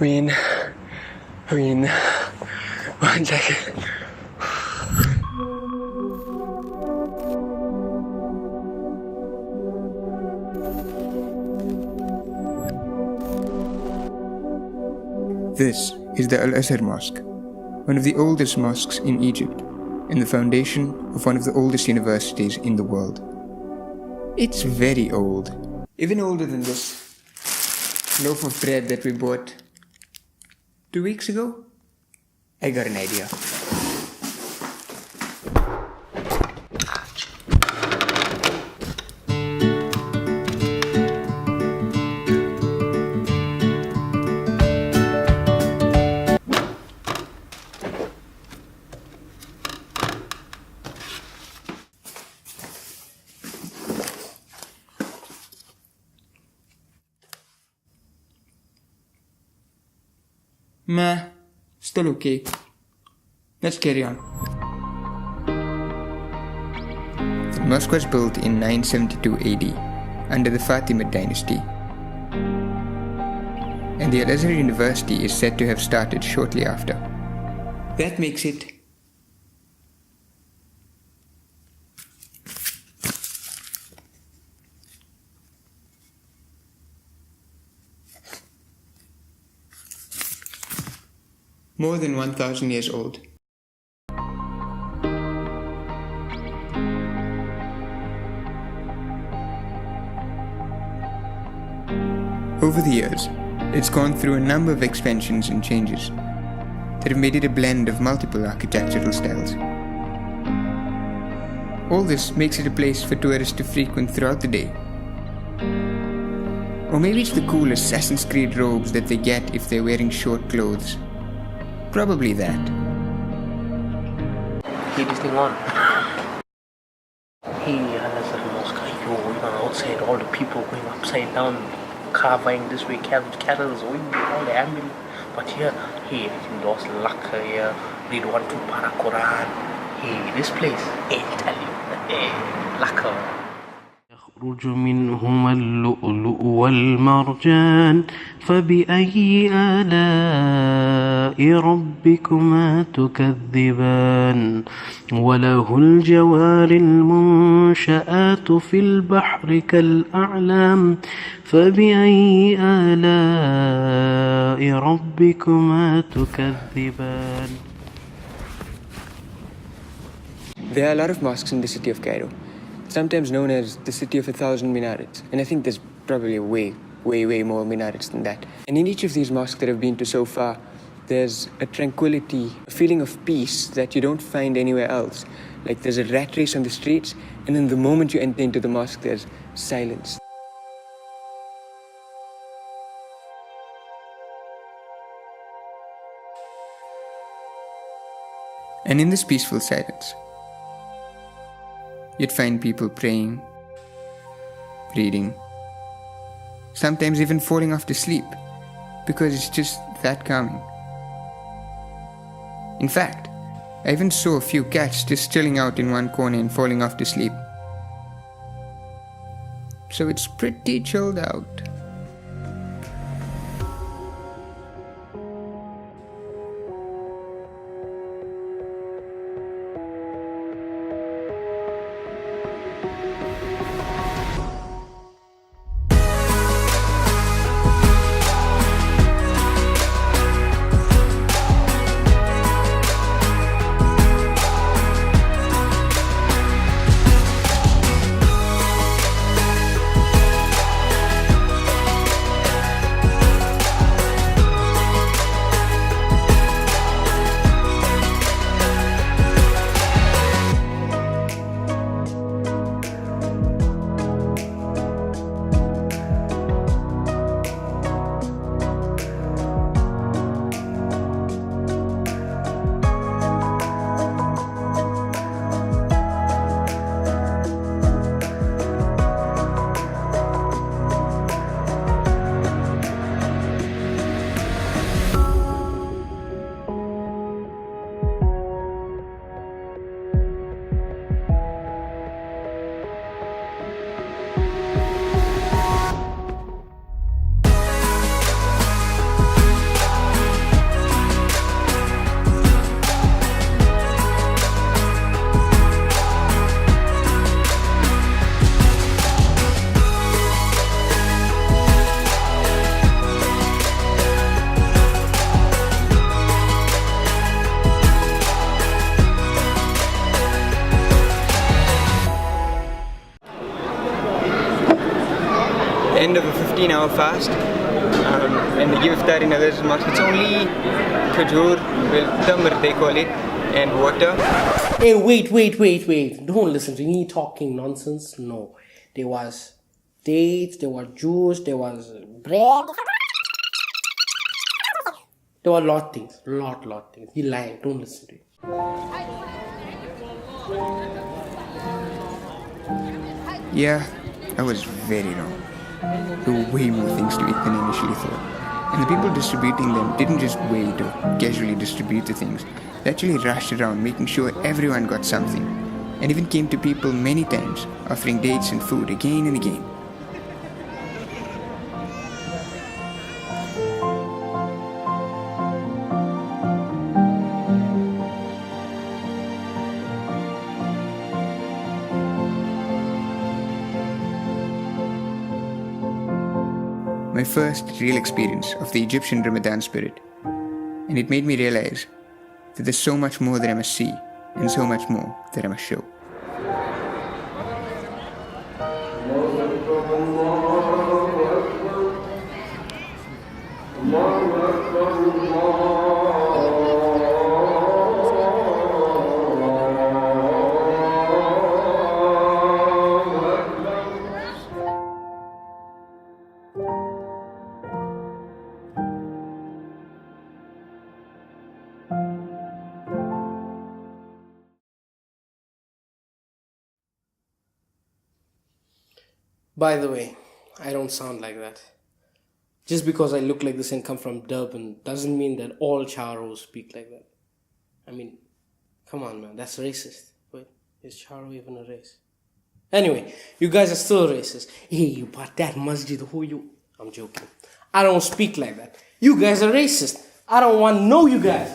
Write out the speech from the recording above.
One second. This is the Al-Azhar Mosque, one of the oldest mosques in Egypt, and the foundation of one of the oldest universities in the world. It's very old, even older than this loaf of bread that we bought 2 weeks ago. I got an idea. Meh, still okay. Let's carry on. The mosque was built in 972 AD under the Fatimid dynasty, and the Al-Azhar University is said to have started shortly after. That makes it more than 1,000 years old. Over the years, it's gone through a number of expansions and changes that have made it a blend of multiple architectural styles. All this makes it a place for tourists to frequent throughout the day. Or maybe it's the cool Assassin's Creed robes that they get if they're wearing short clothes. Probably that. Hey, this thing on. Hey, Al-Azhar Mosque, outside, all the people going upside down, carving this way, cattle's going all the ambulance. But here, hey, I think those luck here, read 1 2 para Quran. Hey, this place, hey, tell you, hey, luck. يخرج منهما اللؤلؤ والمرجان فبأي آلاء ربكما تكذبان وله الجوار المنشآت في البحر كالأعلام فبأي آلاء ربكما تكذبان. There are a lot of mosques in the city of Cairo, sometimes known as the city of 1,000 minarets. And I think there's probably way more minarets than that. And in each of these mosques that I've been to so far, there's a tranquility, a feeling of peace that you don't find anywhere else. Like there's a rat race on the streets, and then the moment you enter into the mosque, there's silence. And in this peaceful silence, you'd find people praying, reading, sometimes even falling off to sleep, because it's just that calming. In fact, I even saw a few cats just chilling out in one corner and falling off to sleep. So it's pretty chilled out. end of a 15-hour fast, and they give iftar in others mosques. It's only khajur, tamr they call it, and water. Hey, wait. Don't listen to me talking nonsense. No. There was dates, there was juice, there was bread. There were a lot of things. Lot things. He lying. Don't listen to him. Yeah, I was very wrong. There were way more things to eat than I initially thought. And the people distributing them didn't just wait or casually distribute the things. They actually rushed around making sure everyone got something. And even came to people many times, offering dates and food again and again. My first real experience of the Egyptian Ramadan spirit. And it made me realize that there's so much more that I must see and so much more that I must show. By the way, I don't sound like that. Just because I look like this and come from Durban doesn't mean that all Charos speak like that. I mean, come on, man, that's racist. Wait, is Charo even a race? Anyway, you guys are still racist. Hey, but that masjid, who you... I'm joking. I don't speak like that. You guys are racist. I don't want to know you guys.